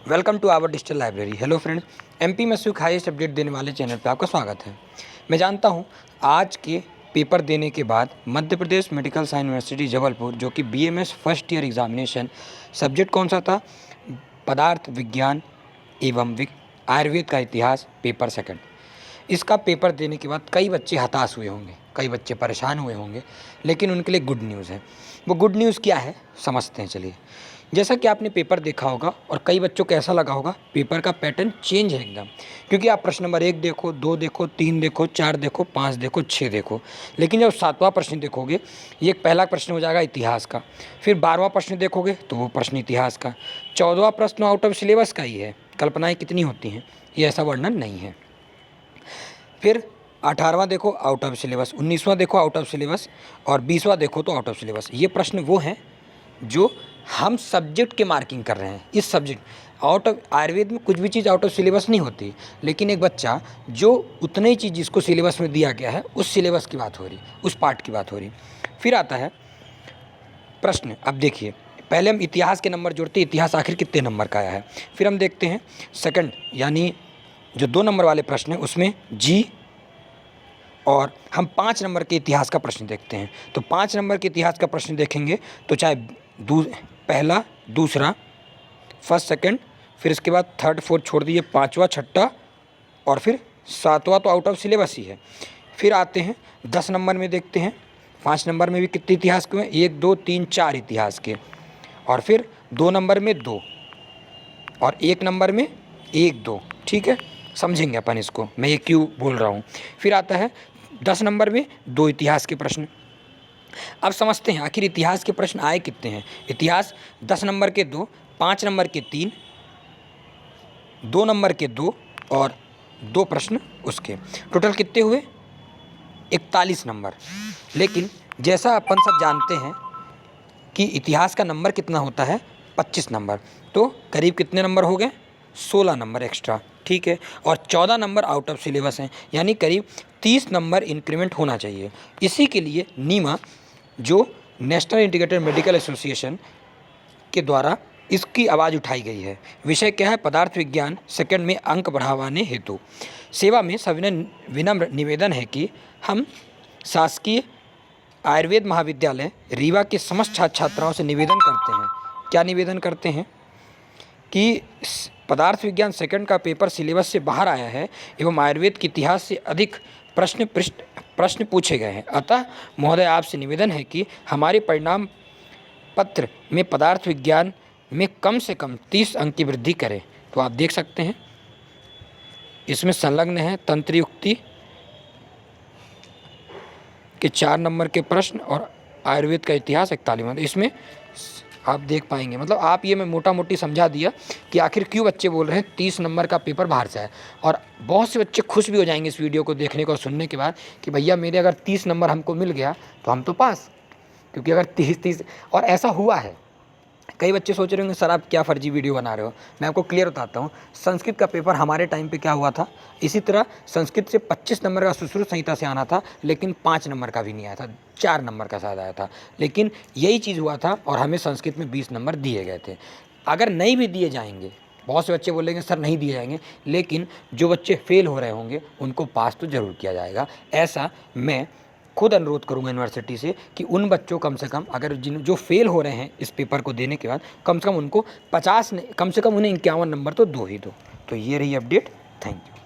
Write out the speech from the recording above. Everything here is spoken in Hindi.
Welcome to our digital library. Hello friends, MP में सुख हाईएस्ट अपडेट देने वाले चैनल पर आपका स्वागत है। मैं जानता हूं आज के पेपर देने के बाद Madhya Pradesh medical science university Jabalpur जो कि BMS first year examination subject कौन सा था, पदार्थ विज्ञान एवं आयुर्वेद का इतिहास पेपर सेकंड। इसका पेपर देने के बाद कई बच्चे हताश हुए होंगे, कई बच्चे परेशान हुए होंगे, लेकिन उनके लिए गुड न्यूज़ है। वो गुड न्यूज़ क्या है समझते हैं। चलिए, जैसा कि आपने पेपर देखा होगा और कई बच्चों को ऐसा लगा होगा पेपर का पैटर्न चेंज है एकदम, क्योंकि आप प्रश्न नंबर 1 देखो, 2 देखो, 3 देखो, 4 देखो, 5 देखो, 6 देखो, लेकिन जब 7वां प्रश्न देखोगे ये पहला प्रश्न हो जाएगा इतिहास का। फिर 12वां प्रश्न देखोगे तो वो प्रश्न इतिहास का। 14वां प्रश्न आउट ऑफ सिलेबस का ही है। कल्पनाएँ कितनी होती हैं, ये ऐसा वर्णन नहीं है। फिर 18वां देखो आउट ऑफ सिलेबस, 19वां देखो आउट ऑफ सिलेबस और 20वां देखो तो आउट ऑफ सिलेबस। ये प्रश्न वो हैं जो हम सब्जेक्ट के मार्किंग कर रहे हैं। इस सब्जेक्ट आउट ऑफ आयुर्वेद में कुछ भी चीज़ आउट ऑफ सिलेबस नहीं होती, लेकिन एक बच्चा जो उतनी ही चीज़ जिसको सिलेबस में दिया गया है उस सिलेबस की बात हो रही, उस पार्ट की बात हो रही। फिर आता है प्रश्न। अब देखिए, पहले हम इतिहास के नंबर जोड़ते हैं, इतिहास आखिर कितने नंबर का आया है। फिर हम देखते हैं सेकंड, यानी जो 2 नंबर वाले प्रश्न हैं उसमें जी, और हम 5 नंबर के इतिहास का प्रश्न देखते हैं। तो 5 नंबर के इतिहास का प्रश्न देखेंगे तो चाहे पहला, दूसरा, फर्स्ट, सेकंड, फिर इसके बाद थर्ड, फोर्थ छोड़ दीजिए, 5वां, 6ठा और फिर 7वां तो आउट ऑफ सिलेबस ही है। फिर आते हैं 10 नंबर में देखते हैं, 5 नंबर में भी कितने इतिहास के हैं, 1 2 3 4 इतिहास के, और फिर 2 नंबर में 2 और 1 नंबर में 1 2। ठीक है, समझेंगे अपन इसको, मैं ये क्यों बोल रहा हूँ। फिर आता है 10 नंबर में 2 इतिहास के प्रश्न। अब समझते हैं आखिर इतिहास के प्रश्न आए कितने हैं। इतिहास 10 नंबर के 2, 5 नंबर के 3, 2 नंबर के 2 और 2 प्रश्न उसके, टोटल कितने हुए 41 नंबर। लेकिन जैसा अपन सब जानते हैं कि इतिहास का नंबर कितना होता है 25 नंबर, तो करीब कितने नंबर हो गए 16 नंबर एक्स्ट्रा। ठीक है, और 14 नंबर आउट ऑफ सिलेबस हैं, यानी करीब 30 नंबर इंक्रीमेंट होना चाहिए। इसी के लिए नीमा जो नेशनल इंटीग्रेटेड मेडिकल एसोसिएशन के द्वारा इसकी आवाज़ उठाई गई है। विषय क्या है, पदार्थ विज्ञान सेकंड में अंक बढ़ावाने हेतु सेवा में सविनय विनम्र निवेदन है कि हम शासकीय आयुर्वेद महाविद्यालय रीवा के समस्त छात्र छात्राओं से निवेदन करते हैं। क्या निवेदन करते हैं कि पदार्थ विज्ञान सेकंड का पेपर सिलेबस से बाहर आया है एवं आयुर्वेद के इतिहास से अधिक प्रश्न पूछे गए हैं। अतः महोदय आपसे निवेदन है कि हमारे परिणाम पत्र में पदार्थ विज्ञान में कम से कम 30 अंक की वृद्धि करें। तो आप देख सकते हैं इसमें संलग्न है तंत्र युक्ति के 4 नंबर के प्रश्न और आयुर्वेद का इतिहास 41। इसमें आप देख पाएंगे, मतलब आप ये मैं मोटा मोटी समझा दिया कि आखिर क्यों बच्चे बोल रहे हैं 30 नंबर का पेपर बाहर से है। और बहुत से बच्चे खुश भी हो जाएंगे इस वीडियो को देखने को और सुनने के बाद कि भैया मेरे अगर 30 नंबर हमको मिल गया तो हम तो पास, क्योंकि अगर 30 और ऐसा हुआ है। कई बच्चे सोच रहे होंगे सर आप क्या फर्जी वीडियो बना रहे हो। मैं आपको क्लियर बताता हूँ, संस्कृत का पेपर हमारे टाइम पे क्या हुआ था, इसी तरह संस्कृत से 25 नंबर का सुश्रुत संहिता से आना था, लेकिन 5 नंबर का भी नहीं आया था, 4 नंबर का शायद आया था। लेकिन यही चीज़ हुआ था और हमें संस्कृत में 20 नंबर दिए गए थे। अगर नहीं भी दिए जाएंगे, बहुत से बच्चे बोलेंगे सर नहीं दिए जाएंगे, लेकिन जो बच्चे फेल हो रहे होंगे उनको पास तो ज़रूर किया जाएगा। ऐसा मैं खुद अनुरोध करूंगा यूनिवर्सिटी से कि उन बच्चों कम से कम अगर जो फेल हो रहे हैं इस पेपर को देने के बाद कम से कम उनको 50 कम से कम उन्हें 51 नंबर तो दो ही दो। तो ये रही अपडेट। Thank you.